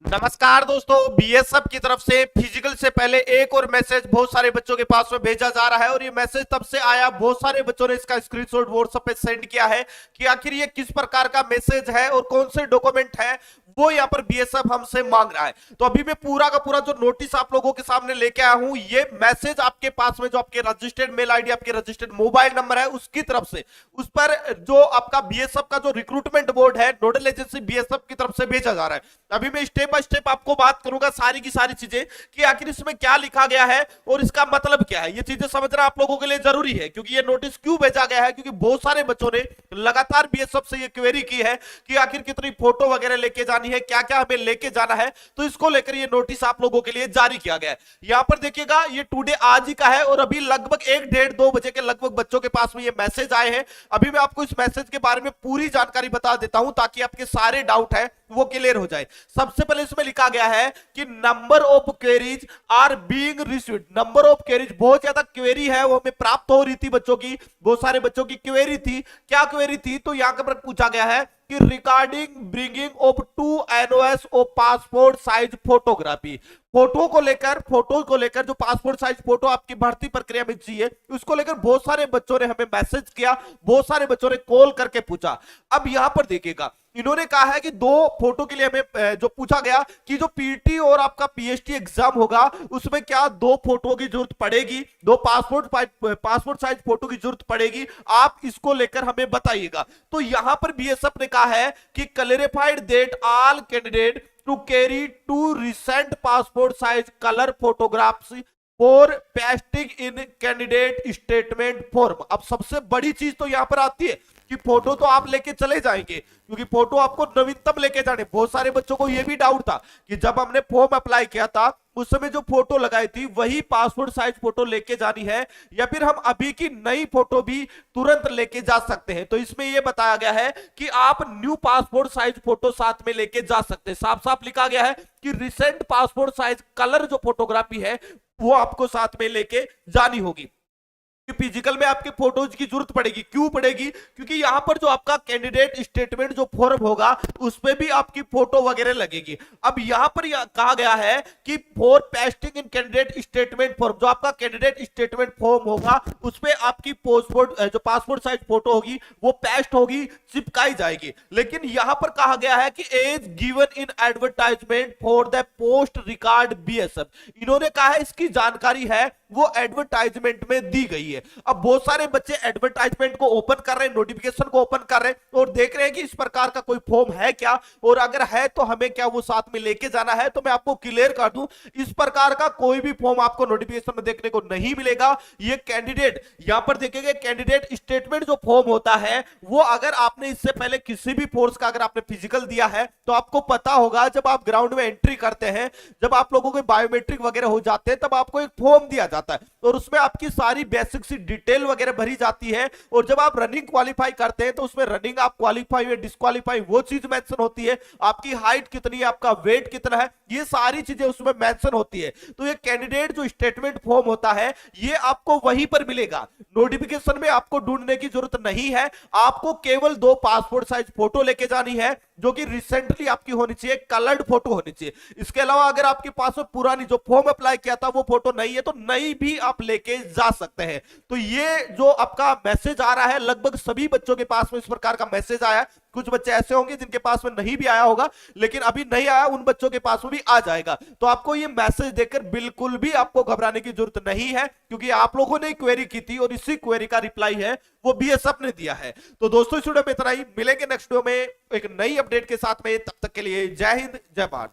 नमस्कार दोस्तों, बीएसएफ की तरफ से फिजिकल से पहले एक और मैसेज बहुत सारे बच्चों के पास में भेजा जा रहा है और ये मैसेज तब से आया, बहुत सारे बच्चों ने इसका स्क्रीनशॉट व्हाट्सएप पे सेंड किया है कि आखिर ये किस प्रकार का मैसेज है और कौन से डॉक्यूमेंट है वो यहाँ पर बीएसएफ हमसे मांग रहा है। तो अभी मैं पूरा का पूरा जो नोटिस आप लोगों के सामने लेके आया हूं, ये मैसेज आपके पास में जो आपके रजिस्टर्ड मेल आईडी, आपके रजिस्टर्ड मोबाइल नंबर है उसकी तरफ से, उस पर जो आपका बीएसएफ का जो रिक्रूटमेंट बोर्ड है, नोडल एजेंसी बीएसएफ की तरफ से भेजा जा रहा है। अभी मैं स्टेप बाय स्टेप आपको बात करूंगा सारी की सारी चीजें कि आखिर इसमें क्या लिखा गया है और इसका मतलब क्या है। ये चीजें समझना आप लोगों के लिए जरूरी है क्योंकि ये नोटिस क्यों भेजा गया है, क्योंकि बहुत सारे बच्चों ने लगातार बीएसएफ से ये क्वेरी की है कि आखिर कितनी फोटो वगैरह लेके जानी है, क्या क्या हमें लेके जाना है। तो इसको लेकर ये नोटिस आप लोगों के लिए जारी किया गया है। यहां पर देखिएगा, ये टुडे आज ही का है और अभी लगभग 1-1:30-2 बजे के लगभग बच्चों के पास में ये मैसेज आए हैं। अभी मैं आपको इस मैसेज के बारे में पूरी जानकारी बता देता हूं ताकि आपके सारे डाउट है वो क्लियर हो जाए। सबसे पहले इसमें लिखा गया है कि number of queries are being received. Number of queries, बहुत ज्यादा क्वेरी है वो हमें प्राप्त हो रही थी बच्चों की, बहुत सारे बच्चों की क्वेरी थी। क्या क्वेरी थी? तो यहां पर पूछा गया है कि regarding bringing of 2 NOS of passport size photography. Photo को लेकर जो पासपोर्ट साइज फोटो आपकी भर्ती प्रक्रिया में चाहिए, उसको लेकर बहुत सारे बच्चों ने हमें मैसेज किया, बहुत सारे बच्चों ने कॉल करके पूछा। अब यहां पर देखिएगा, इन्होंने कहा है कि 2 फोटो के लिए हमें जो पूछा गया कि जो पीटी और आपका पीएचडी एग्जाम होगा उसमें क्या 2 फोटो की जरूरत पड़ेगी, 2 पासपोर्ट साइज फोटो की जरूरत पड़ेगी, आप इसको लेकर हमें बताइएगा। तो यहां पर बीएसएफ ने कहा है कि clarified that all candidate to carry 2 recent passport size colour photographs for pasting in candidate statement form. अब सबसे बड़ी चीज तो यहां पर आती है कि फोटो तो आप लेके चले जाएंगे क्योंकि फोटो आपको नवीनतम लेके जाने। बहुत सारे बच्चों को यह भी डाउट था कि जब हमने फॉर्म अप्लाई किया था उस समय जो फोटो लगाई थी वही पासपोर्ट साइज फोटो लेके जानी है या फिर हम अभी की नई फोटो भी तुरंत लेके जा सकते हैं। तो इसमें यह बताया गया है कि आप न्यू पासपोर्ट साइज फोटो साथ में लेके जा सकते हैं। साफ साफ लिखा गया है कि रिसेंट पासपोर्ट साइज कलर जो फोटोग्राफी है वो आपको साथ में लेके जानी होगी। फिजिकल में आपके फोटोज की जरूरत पड़ेगी। क्यों पड़ेगी? क्योंकि यहां पर जो आपका कैंडिडेट स्टेटमेंट जो फॉर्म होगा उसमें भी आपकी फोटो वगैरह लगेगी। अब यहां पर कहा गया है कि for pasting in candidate statement form, जो आपका कैंडिडेट स्टेटमेंट फॉर्म होगा उसमें आपकी जो पासपोर्ट साइज फोटो होगी वो पेस्ट होगी, चिपकाई जाएगी। लेकिन यहां पर कहा गया है कि as given in advertisement for the post record BSF. इन्होंने कहा है इसकी जानकारी है वो एडवर्टाइजमेंट में दी गई है। अब बहुत सारे बच्चे एडवर्टाइजमेंट को ओपन कर रहे हैं, नोटिफिकेशन को ओपन कर रहे हैं और देख रहे हैं कि इस प्रकार का कोई फॉर्म है क्या, और अगर है तो हमें क्या वो साथ में लेके जाना है। तो मैं आपको क्लियर कर दूं, इस प्रकार का कोई भी फॉर्म आपको नोटिफिकेशन में देखने को नहीं मिलेगा। ये कैंडिडेट, यहां पर देखेंगे कैंडिडेट स्टेटमेंट जो फॉर्म होता है वो अगर आपने इससे पहले किसी भी फोर्स का अगर आपने फिजिकल दिया है तो आपको पता होगा जब आप ग्राउंड में एंट्री करते हैं, जब आप लोगों के बायोमेट्रिक वगैरह हो जाते हैं तब आपको एक फॉर्म दिया जाता है और उसमें आपकी सारी बेसिक सी डिटेल वगैरह भरी जाती है। और जब आप रनिंग क्वालिफाई करते हैं तो उसमें रनिंग आप क्वालिफाई या डिस्क्वालीफाई वो चीज मेंशन होती है, आपकी हाइट कितनी है, आपका वेट कितना है, ये सारी चीजें उसमें मेंशन होती है। तो ये कैंडिडेट जो स्टेटमेंट फॉर्म होता है ये आपको वहीं पर मिलेगा। नोटिफिकेशन में आपको ढूंढने की जरूरत नहीं है, आपको केवल 2 पासपोर्ट साइज फोटो लेके जानी है जो कि रिसेंटली आपकी होनी चाहिए, कलर्ड फोटो होनी चाहिए। इसके अलावा अगर आपके पास में पुरानी जो फॉर्म अप्लाई किया था वो फोटो नहीं है तो नई भी आप लेके जा सकते हैं। तो ये जो आपका मैसेज आ रहा है लगभग सभी बच्चों के पास में इस प्रकार का मैसेज आया। कुछ बच्चे ऐसे होंगे जिनके पास में नहीं भी आया होगा, लेकिन अभी नहीं आया, उन बच्चों के पास में भी आ जाएगा। तो आपको ये मैसेज देखकर बिल्कुल भी आपको घबराने की जरूरत नहीं है क्योंकि आप लोगों ने क्वेरी की थी और इसी क्वेरी का रिप्लाई है वो बीएसएफ ने दिया है। तो दोस्तों इस वीडियो में इतना ही, मिलेंगे नेक्स्ट वीडियो में एक नई अपडेट के साथ में। तब तक के लिए जय हिंद, जय भारत।